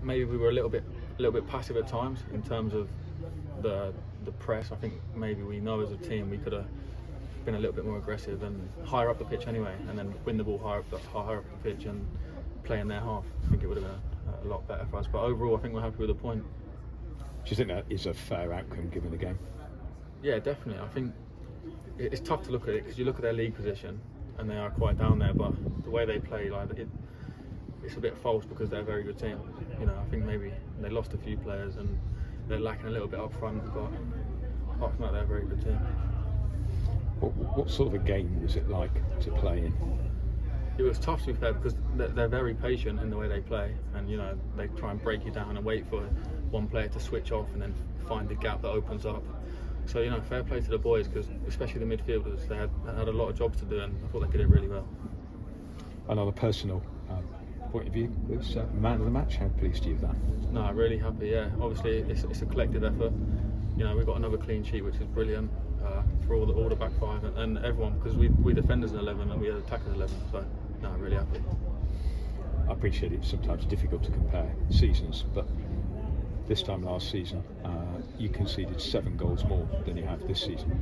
maybe we were a little bit passive at times in terms of the press. I think maybe we know as a team we could have been a little bit more aggressive and higher up the pitch anyway, and then win the ball higher up the pitch and play in their half. I think it would have been a lot better for us. But overall, I think we're happy with the point. Do you think that is a fair outcome given the game? Yeah, definitely. I think it's tough to look at it because you look at their league position and they are quite down there, but the way they play, like it's a bit false because they're a very good team. You know, I think maybe they lost a few players and they're lacking a little bit up front, but apart from that, they're a very good team. What sort of a game was it like to play in? It was tough, to be fair, because they're very patient in the way they play, and you know they try and break you down and wait for one player to switch off and then find the gap that opens up. So you know, fair play to the boys, because especially the midfielders, they had a lot of jobs to do, and I thought they did it really well. And on a personal point of view, was man of the match. How pleased are you with that? No, really happy. Yeah, obviously it's a collective effort. You know, we've got another clean sheet, which is brilliant for all the back five and everyone, because we defenders in 11 and we had attackers 11. So no, really happy. I appreciate it's sometimes difficult to compare seasons, but this time last season you conceded 7 goals more than you have this season.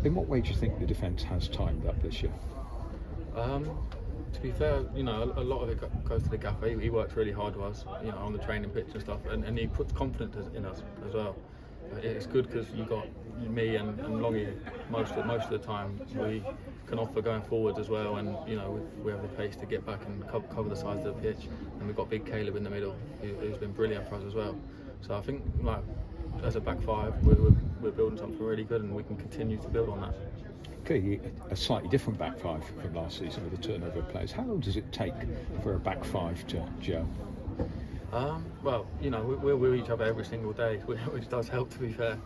In what way do you think the defence has timed up this year? To be fair, you know, a lot of it goes to the gaffer. He works really hard with us, you know, on the training pitch and stuff, and he puts confidence in us as well. It's good because you got me and Longy most of the time. We can offer going forwards as well, and you know we have the pace to get back and cover the sides of the pitch. And we've got big Caleb in the middle, who's been brilliant for us as well. So I think, like, as a back five, we're building something really good, and we can continue to build on that. Okay, a slightly different back five from last season with the turnover of players. How long does it take for a back five to gel? Well, you know, we're with each other every single day, which does help, to be fair.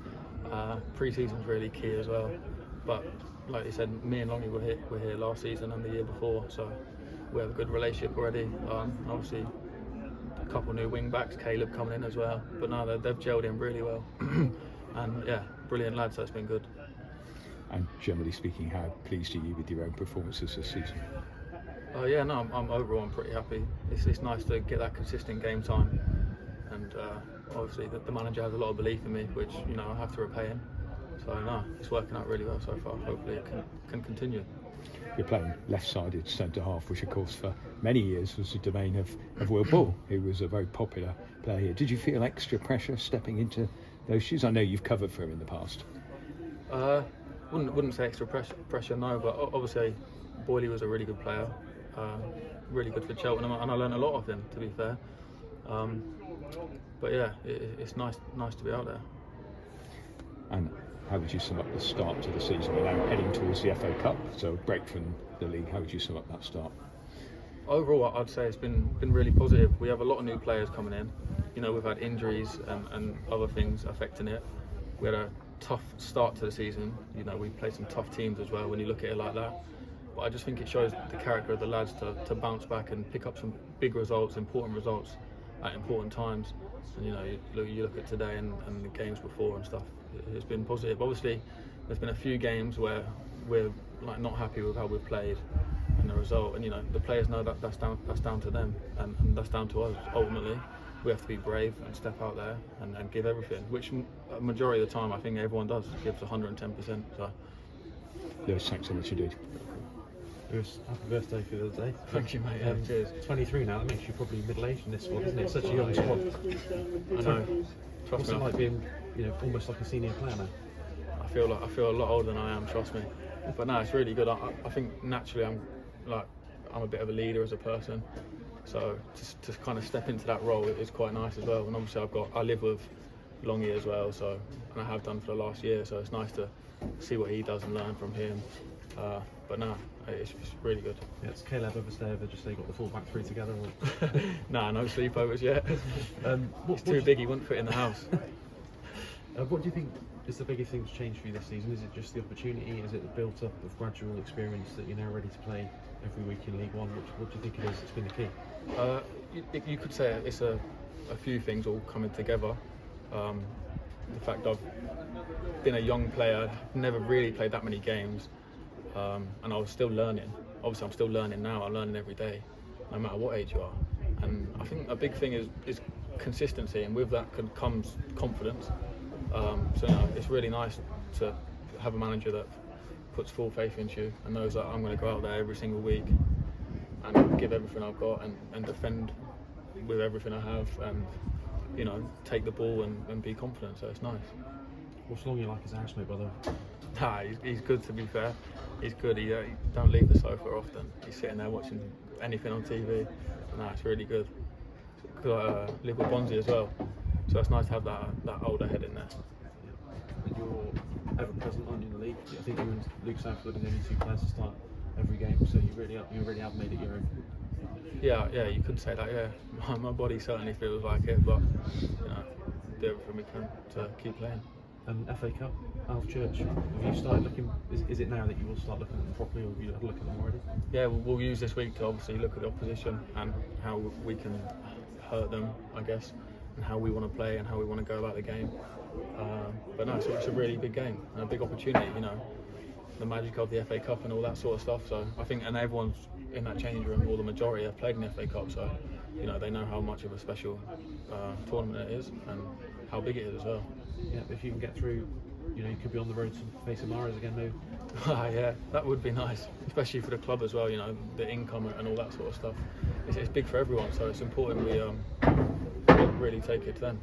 Pre-season's really key as well. But like you said, me and Longy were here last season and the year before, so we have a good relationship already. Obviously, a couple of new wing backs, Caleb coming in as well. But no, they've gelled in really well. And yeah, brilliant lads, so it's been good. And generally speaking, how pleased are you with your own performances this season? Yeah, no, I'm overall I'm pretty happy. It's nice to get that consistent game time, and obviously the manager has a lot of belief in me, which, you know, I have to repay him. So no, it's working out really well so far. Hopefully it can continue. You're playing left-sided centre half, which of course for many years was the domain of Will Bull, who was a very popular player here. Did you feel extra pressure stepping into those shoes? I know you've covered for him in the past. Wouldn't say extra pressure, no, but obviously Boyley was a really good player, really good for Cheltenham, and I learned a lot of him, to be fair. But yeah, it's nice to be out there. And how would you sum up the start to the season? We're now heading towards the FA Cup, so a break from the league. How would you sum up that start? Overall, I'd say it's been really positive. We have a lot of new players coming in. You know, we've had injuries and other things affecting it. We had a tough start to the season. You know, we played some tough teams as well when you look at it like that. But I just think it shows the character of the lads to bounce back and pick up some big results, important results at important times. And you know, you look at today and the games before and stuff. It's been positive. Obviously, there's been a few games where we're like not happy with how we've played and the result. And you know, the players know that's down to them, and that's down to us ultimately. We have to be brave and step out there and give everything, which a majority of the time I think everyone does, gives 110%. So. Lewis, thanks so much indeed. Lewis, happy birthday for the other day. Thank you, mate. Cheers. 23 now, that makes you probably middle-aged in this squad, isn't it? Such a young squad. I know. What's it like being, you know, almost like a senior player now? I feel a lot older than I am, trust me. But no, it's really good. I think naturally I'm a bit of a leader as a person. So to kind of step into that role is quite nice as well. And obviously I live with Longy as well, so, and I have done for the last year, so it's nice to see what he does and learn from him. But no, it's really good. Yeah, it's Caleb ever stay over, just so you got the full back three together? Or... Nah, no sleepovers yet. It's too big, he wouldn't fit in the house. What do you think is the biggest thing that's changed for you this season? Is it just the opportunity? Is it the built-up of gradual experience that you're now ready to play every week in League One? What do you think it is that's been the key? You could say it's a few things all coming together. The fact I've been a young player, never really played that many games, and I was still learning. Obviously I'm still learning now, I'm learning every day, no matter what age you are. And I I think a big thing is consistency, and with that comes confidence. So it's really nice to have a manager that puts full faith into you and knows that I'm going to go out there every single week and give everything I've got and defend with everything I have, and take the ball and be confident. So it's nice. What's long you like as a housemate, by the way? Nah, he's good, to be fair. He's good. He don't leave the sofa often. He's sitting there watching anything on TV. Nah, it's really good. Because I live with Bonzi as well, so it's nice to have that older head in there. And you're ever present on in the league. I think you and Luke Southwood are the only two players to start every game, so you really have made it your own. Yeah, you could say that. Yeah, my body certainly feels like it, but do everything we can to keep playing. And FA Cup, Alf Church, have you started looking? Is it now that you will start looking at them properly, or have you had a look at them already? Yeah, we'll use this week to obviously look at the opposition and how we can hurt them, I guess, and how we want to play and how we want to go about the game. But no, it's a really big game and a big opportunity. The magic of the FA Cup and all that sort of stuff. So I think, and everyone's in that changing room, or the majority have played in the FA Cup, so they know how much of a special tournament it is and how big it is as well. Yeah, if you can get through, you could be on the road to face Amaras again, maybe. Yeah, that would be nice, especially for the club as well. The income and all that sort of stuff. It's big for everyone, so it's important we really take it to them.